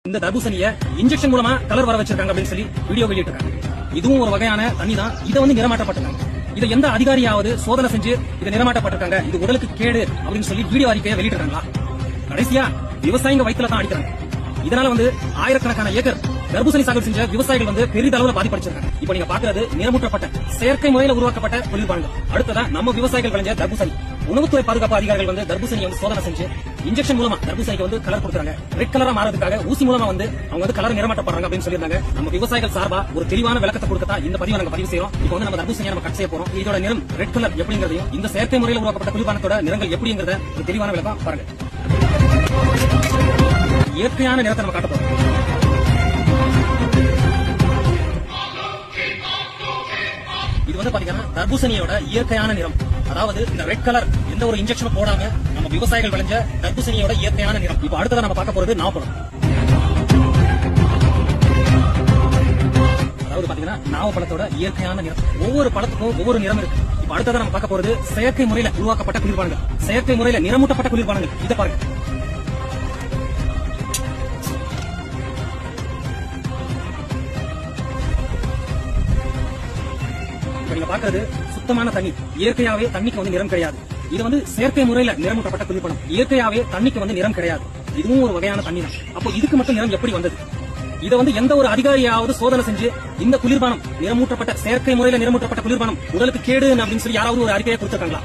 இந்த தர்பூசணியை இன்ஜெக்ஷன் மூலமா கலர் வர வச்சிருக்காங்க அப்படின்னு சொல்லி வீடியோ வெளியிட்டிருக்காங்க. இதுவும் ஒரு வகையான தண்ணி தான். இதை வந்து நிறமாட்டப்பட்டிருக்காங்க. இதை எந்த அதிகாரியாவது சோதனை செஞ்சு இதை நிறமாட்டப்பட்டிருக்காங்க, இது உடலுக்கு கேடு அப்படின்னு சொல்லி வீடியோ அறிக்கையை வெளியிட்டிருக்காங்களா? கடைசியா விவசாயிங்க வயிற்றுல தான் அடிக்கிறாங்க. இதனால வந்து ஆயிரக்கணக்கான ஏக்கர் தர்பூசணி சாகுபடி செஞ்ச விவசாயிகள் வந்து பெரிதளவுல பாதிப்படைச்சிருக்காங்க. இப்ப நீங்க பாக்குறது நிறமூட்டப்பட்ட செயற்கை முறையில உருவாக்கப்பட்ட குளிர்பானங்கள். அடுத்ததா நம்ம விவசாயிகள் விளைஞ்ச தர்பூசணி. உணவுத்துறை பாதுகாப்பு அதிகாரிகள் வந்து தர்பூசணி வந்து சோதனை செஞ்சு இன்ஜெக்ஷன் மூலமா தர்பூசணிக்கு வந்து கலர் கொடுக்குறாங்க. ரெட் கலரா மாறதுக்காக ஊசி மூலமா வந்து அவங்க வந்து கலர் நிறமாட்டப்படுறாங்க அப்படின்னு சொல்லியிருந்தாங்க. நம்ம விவசாயிகள் சார்பா ஒரு தெளிவான விளக்கத்தை கொடுக்கத்தான் இந்த பதிவை நாங்க பதிவு செய்யறோம். இப்போ வந்து நம்ம தர்பூசணியை நம்ம கட் செய்ய போறோம். இதோட நிறம் ரெட் கலர் எப்படிங்கிறதையும் இந்த செயற்கை முறையில் உருவாக்கப்பட்ட குளிர்பானத்தோட நிறங்கள் எப்படிங்கிறத ஒரு தெளிவான விளக்கம் பாருங்க. இயற்கையான நிறத்தை நம்ம காட்ட போறோம். இது வந்து பாத்தீங்கன்னா தர்பூசணியோட இயற்கையான நிறம். அதாவது இந்த ரெட் கலர் எந்த ஒரு இன்ஜெக்ஷனும் போடாம நம்ம விவசாயிகள் விளைஞ்ச தர்பூசணியோட இயற்கையான நிறம். இப்ப அடுத்ததா நம்ம பார்க்க போறது நாவப்பழம். அதாவது பாத்தீங்கன்னா நாவப்பழத்தோட இயற்கையான நிறம். ஒவ்வொரு பழத்துக்கும் ஒவ்வொரு நிறம் இருக்கு. இப்ப அடுத்ததா நம்ம பார்க்க போறது செயற்கை முறையில உருவாக்கப்பட்ட குளிர்பானங்கள், செயற்கை முறையில நிறமூட்டப்பட்ட குளிர்பானங்கள். இதை பாருங்க. நீங்க பாக்குறது சுத்தமான தண்ணி. இயற்கையாவே தண்ணிக்கு வந்து நிறம் கிடையாது. இது வந்து செயற்கை முறையில நிறமூட்டப்பட்ட குளிர்பானம். இயற்கையாவே தண்ணிக்கு வந்து நிறம் கிடையாது. இதுவும் ஒரு வகையான தண்ணி தான். அப்போ இதுக்கு மட்டும் நிறம் எப்படி வந்தது? இதை வந்து எந்த ஒரு அதிகாரியாவது சோதனை செஞ்சு இந்த குளிர்பானம் நிறமூட்டப்பட்ட செயற்கை முறையில நிறமூட்டப்பட்ட குளிர்பானம் உடலுக்கு கேடு அப்படின்னு சொல்லி யாராவது ஒரு அறிக்கையை கொடுத்திருக்காங்களா?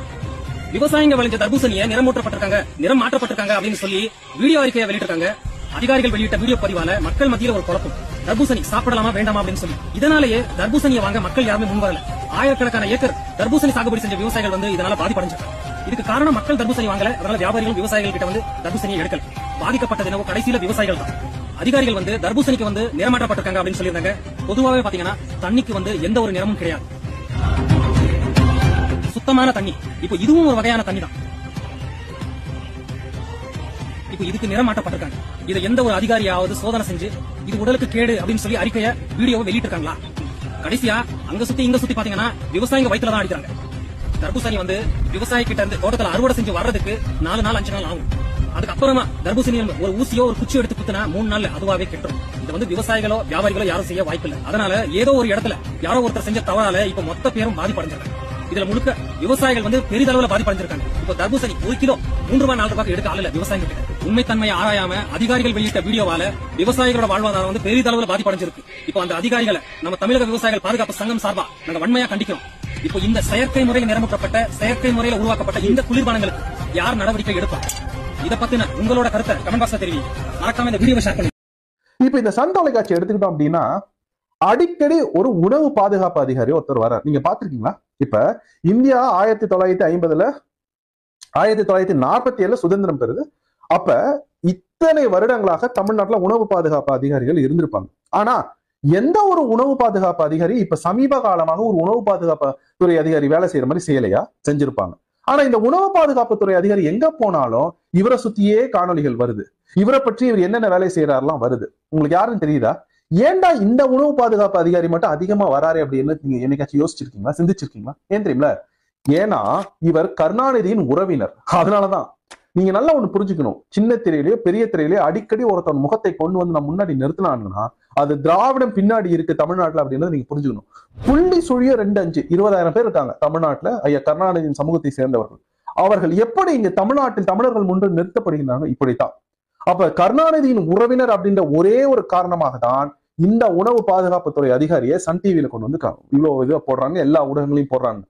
விவசாயிங்க விளைஞ்ச தர்பூசணியை நிறமூட்டப்பட்டிருக்காங்க, நிறம் மாற்றப்பட்டிருக்காங்க அப்படின்னு சொல்லி வீடியோ அறிக்கையை வெளியிட்டிருக்காங்க. அதிகாரிகள் வெளியிட்ட வீடியோ பதிவால மக்கள் மத்தியில ஒரு குழப்பம். தர்பூசணி சாப்பிடலாமா வேண்டாமா அப்படின்னு சொல்லி. இதனாலேயே தர்பூசணியை வாங்க மக்கள் யாருமே முன் வரல. ஆயிரக்கணக்கான ஏக்கர் தர்பூசணி சாகுபடி செஞ்ச விவசாயிகள் வந்து இதனால பாதிப்படைஞ்சிருக்காங்க. இதுக்கு காரணம் மக்கள் தர்பூசணி வாங்கல, அதனால வியாபாரிகள் விவசாயிகள் கிட்ட வந்து தர்பூசணியை எடுக்கல. பாதிக்கப்பட்டது என்னவோ கடைசியில விவசாயிகள் தான். அதிகாரிகள் வந்து தர்பூசணிக்கு வந்து நிறமாற்றப்பட்டிருக்காங்க அப்படின்னு சொல்லியிருந்தாங்க. பொதுவாகவே பாத்தீங்கன்னா தண்ணிக்கு வந்து எந்த ஒரு நிறமும் கிடையாது. சுத்தமான தண்ணி. இப்போ இதுவும் ஒரு வகையான தண்ணி தான். இப்போ இதுக்கு நிறமாட்டப்பட்டிருக்காங்க. இதை எந்த ஒரு அதிகாரியாவது சோதனை செஞ்சு இது உடலுக்கு கேடு அப்படின்னு சொல்லி அறிக்கையை வீடியோவை வெளியிட்டிருக்காங்களா? கடைசியா அங்க சுத்தி இங்க சுத்தி பாத்தீங்கன்னா விவசாயிங்க வயிற்றுல தான் அடிக்கிறாங்க. தர்பூசணி வந்து விவசாயி கிட்ட இருந்து தோட்டத்துல அறுவடை செஞ்சு வர்றதுக்கு 4 நாள் 5 நாள் ஆகும். அதுக்கப்புறமா தர்பூசணி ஒரு ஊசியோ ஒரு குச்சி எடுத்து குத்துனா 3 நாள் அதுவாவே கெட்டுரும். இது வந்து விவசாயிகளோ வியாபாரிகளோ யாரும் செய்ய வாய்ப்பில்லை. அதனால ஏதோ ஒரு இடத்துல யாரோ ஒருத்தர் செஞ்ச தவறால இப்ப மொத்த பேரும் பாதிப்படைஞ்சிருக்காங்க. இதுல முழுக்க விவசாயிகள் வந்து பெரிதளவுல பாதிப்படைஞ்சிருக்காங்க. இப்ப தர்பூசணி 1 கிலோ 3 ரூபாய் 4 ரூபாய்க்கு எடுக்க ஆளல விவசாயிங்க கிட்ட. உண்மைத்தன்மையை ஆராயாம அதிகாரிகள் வெளியிட்ட வீடியோவால விவசாயிகளோட வாழ்வாதாரம் வந்து பெரிதளவுல பாதிப்படைஞ்சிருக்கு. இப்போ அந்த அதிகாரிகளை நம்ம தமிழக விவசாயிகள் பாதுகாப்பு சங்கம் சார்பா நாங்க வன்மையா கண்டிக்கிறோம். இப்போ இந்த செயற்கை முறையில் நிறமூட்டப்பட்ட செயற்கை முறையில் உருவாக்கப்பட்ட இந்த குளிர்பானங்களுக்கு யார் நடவடிக்கை எடுப்பாங்க? இதை பத்தின உங்களோட கருத்தை கமெண்ட் பாக்ஸ்ல தெரிவிங்க. மறக்காம இந்த வீடியோவை ஷேர் பண்ணுங்க. இப்ப இந்த சன் தொலைக்காட்சி எடுத்துக்கிட்டோம் அப்படின்னா அடிக்கடி ஒரு உணவு பாதுகாப்பு அதிகாரி ஒருத்தர் வர நீங்க பாத்திருக்கீங்களா? இப்ப இந்தியா 1950 1947 சுதந்திரம் பெறுது. அப்ப இத்தனை வருடங்களாக தமிழ்நாட்டுல உணவு பாதுகாப்பு அதிகாரிகள் இருந்திருப்பாங்க. ஆனா எந்த ஒரு உணவு பாதுகாப்பு அதிகாரி இப்ப சமீப காலமாக ஒரு உணவு பாதுகாப்பு துறை அதிகாரி வேலை செய்யற மாதிரி செய்யலையா? செஞ்சிருப்பாங்க. ஆனா இந்த உணவு பாதுகாப்பு துறை அதிகாரி எங்க போனாலும் இவரை சுத்தியே காணொலிகள் வருது. இவரை பற்றி இவர் என்னென்ன வேலை செய்யறாருலாம் வருது. உங்களுக்கு யாருன்னு தெரியுதா? ஏன்டா இந்த உணவு பாதுகாப்பு அதிகாரி மட்டும் அதிகமா வராரு அப்படின்னு நீங்க என்னைக்காச்சும் யோசிச்சிருக்கீங்களா? சிந்திச்சிருக்கீங்களா? ஏன் தெரியுமில? ஏன்னா இவர் கருணாநிதியின் உறவினர். அதனாலதான் நீங்க நல்லா ஒண்ணு புரிஞ்சுக்கணும். சின்ன திரையிலேயோ பெரிய திரையிலேயோ அடிக்கடி ஒருத்தன் முகத்தை கொண்டு வந்து நம்ம முன்னாடி நிறுத்தினாங்கன்னா அது திராவிடம் பின்னாடி இருக்கு தமிழ்நாட்டுல அப்படின்றத நீங்க புரிஞ்சுக்கணும். புள்ளி சுழிய 2.5 20,000 பேர் இருக்காங்க தமிழ்நாட்டுல ஐயா கருணாநிதியின் சமூகத்தை சேர்ந்தவர்கள். அவர்கள் எப்படி இங்க தமிழ்நாட்டில் தமிழர்கள் முன்பு நிறுத்தப்படுகிறாங்க? இப்படித்தான். அப்ப கருணாநிதியின் உறவினர் அப்படின்ற ஒரே ஒரு காரணமாக தான் இந்த உணவு பாதுகாப்புத்துறை அதிகாரியை சன் டிவியில கொண்டு வந்து இவ்வளவு இதுவா போடுறாங்க, எல்லா ஊடகங்களையும் போடுறாங்க.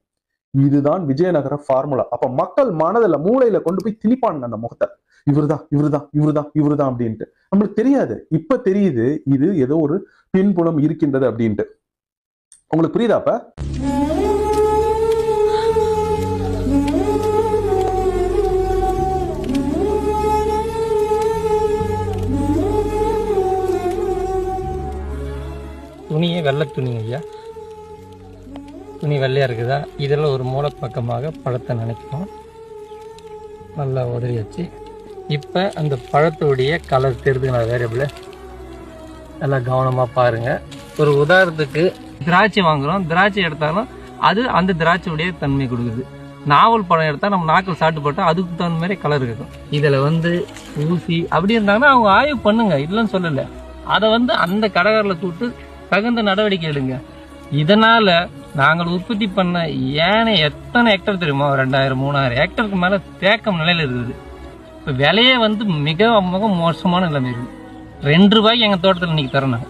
இதுதான் விஜயநகர ஃபார்முலா. அப்ப மக்கள் மனதில் மூளையில கொண்டு போய் திணிப்பானுங்க அந்த முகத்தை. இவருதான் இவருதான் இவருதான் இவருதான் அப்படின்ட்டு. நம்மளுக்கு தெரியாது. இப்ப தெரியுது இது ஏதோ ஒரு பின்புலம் இருக்கின்றது அப்படின்ட்டு. உங்களுக்கு புரியுதாப்ப? துணியே வெள்ளை துணி ஐயா. துணி வெள்ளையாக இருக்குதா? இதில் ஒரு மூளை பக்கமாக பழத்தை நினைக்கணும். நல்லா உதறி வச்சு இப்போ அந்த பழத்துடைய கலர் தெரிஞ்சுக்கலாம் வேரியபிள். நல்லா கவனமாக பாருங்கள். ஒரு உதாரணத்துக்கு திராட்சை வாங்குகிறோம். திராட்சை எடுத்தாலும் அது அந்த திராட்சையுடைய தன்மை கொடுக்குது. நாவல் பழம் எடுத்தால் நம்ம நாக்கில் சாப்பிட்டு போட்டால் அதுக்கு தகுந்த மாதிரி கலர் இருக்கும். இதில் ஊசி அப்படி இருந்தாங்கன்னா அவங்க ஆய்வு பண்ணுங்க, இல்லைன்னு சொல்லலை. அதை வந்து அந்த கடைக்காரில் கூட்டு தகுந்த நடவடிக்கை எடுங்க. இதனால நாங்கள் உற்பத்தி பண்ண ஏனை எத்தனை ஹெக்டர் தெரியுமா, 2000 3000 ஹெக்டருக்கு மேல தேக்கம் நிலையில இருக்குது. இப்ப விலையே வந்து மிக மிக மோசமான நிலைமை இருக்குது. 2 ரூபாய்க்கு எங்க தோட்டத்தில் இன்னைக்கு தரணும்.